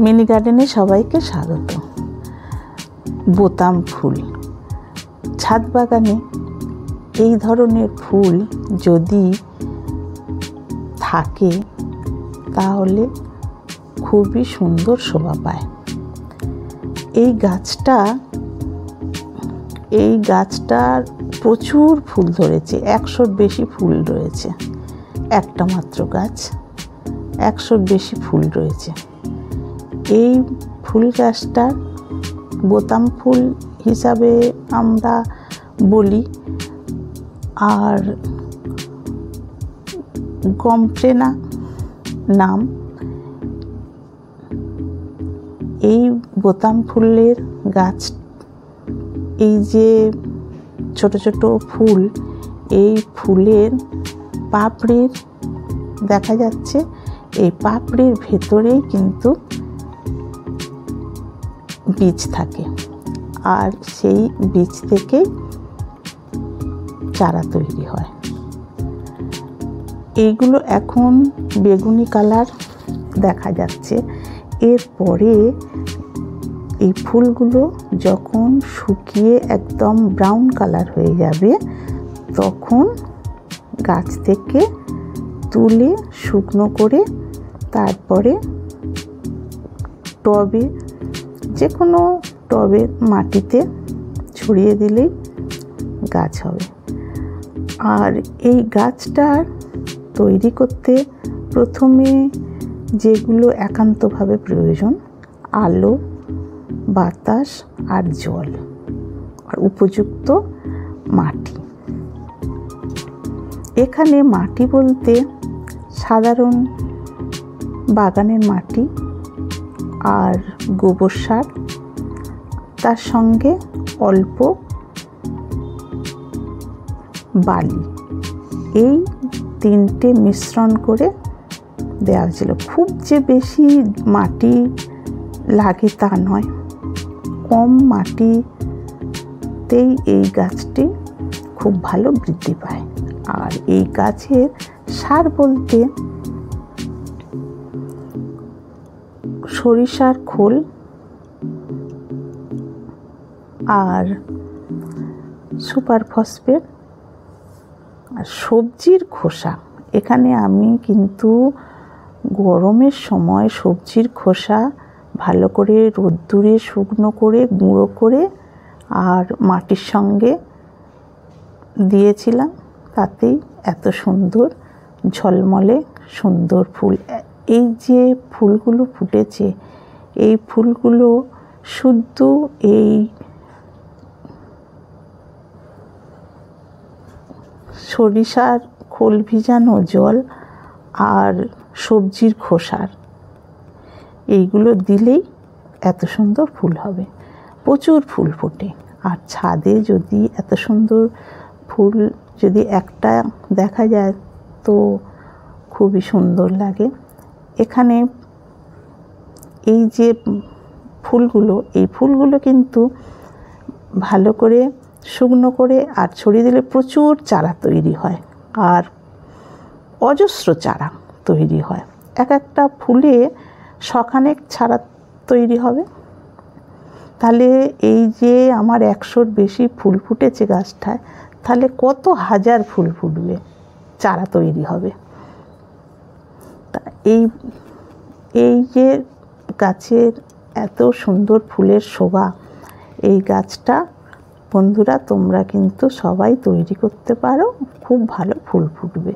Mini গার্ডেনে সবাইকে স্বাগত। বোতাম ফুল, ছাদ বাগানে এই ধরনের ফুল যদি থাকে তাহলে খুবই সুন্দর শোভা পায়। এই গাছটার প্রচুর ফুল ধরেছে, 100-র বেশি ফুল রয়েছে। একটা মাত্র গাছ, 100-র বেশি ফুল রয়েছে। এই ফুল গাছটা বোতাম ফুল হিসাবে আমরা বলি, আর গমপ্রেনা নাম। এই বোতাম ফুলের গাছ, এই যে ছোট ছোট ফুল, এই ফুলের পাপড়ির দেখা যাচ্ছে, এই পাপড়ির ভেতরেই কিন্তু বীজ থাকে, আর সেই বীজ থেকেই চারা তৈরি হয়। এইগুলো এখন বেগুনি কালার দেখা যাচ্ছে। এরপরে এই ফুলগুলো যখন শুকিয়ে একদম ব্রাউন কালার হয়ে যাবে, তখন গাছ থেকে তুলে শুকনো করে তারপরে টবে, যে কোনো টবের মাটিতে ছড়িয়ে দিলেই গাছ হবে। আর এই গাছটার তৈরি করতে প্রথমে যেগুলো একান্তভাবে প্রয়োজন, আলো, বাতাস আর জল, আর উপযুক্ত মাটি। এখানে মাটি বলতে সাধারণ বাগানের মাটি আর গোবর সার, তার সঙ্গে অল্প বালি, এই তিনটে মিশ্রণ করে দেওয়া হয়েছিল। খুব যে বেশি মাটি লাগে তা নয়, কম মাটিতেই এই গাছটি খুব ভালো বৃদ্ধি পায়। আর এই গাছের সার বলতে সরিষার খোল আর সুপার ফসফেট আর সবজির খোসা। এখানে আমি কিন্তু গরমের সময় সবজির খোসা ভালো করে রোদ্দুরে শুকনো করে গুঁড়ো করে আর মাটির সঙ্গে দিয়েছিলাম, তাতেই এত সুন্দর ঝলমলে সুন্দর ফুল। এই যে ফুলগুলো ফুটেছে, এই ফুলগুলো শুদ্ধ এই সরিষার খোল ভিজানো জল আর সবজির খোসার, এইগুলো দিলেই এত সুন্দর ফুল হবে। প্রচুর ফুল ফোটে। আর ছাদে যদি এত সুন্দর ফুল যদি একটা দেখা যায় তো খুবই সুন্দর লাগে। এখানে এই যে ফুলগুলো, এই ফুলগুলো কিন্তু ভালো করে শুকনো করে আর ছড়িয়ে দিলে প্রচুর চারা তৈরি হয়, আর অজস্র চারা তৈরি হয়। এক একটা ফুলে শখানেক চারা তৈরি হবে। তাহলে এই যে আমার 100-র বেশি ফুল ফুটেছে গাছটায়, তাহলে কত হাজার ফুল ফুটবে, চারা তৈরি হবে। তা এই যে গাছের এত সুন্দর ফুলের শোভা, এই গাছটা বন্ধুরা তোমরা কিন্তু সবাই তৈরি করতে পারো, খুব ভালো ফুল ফুটবে।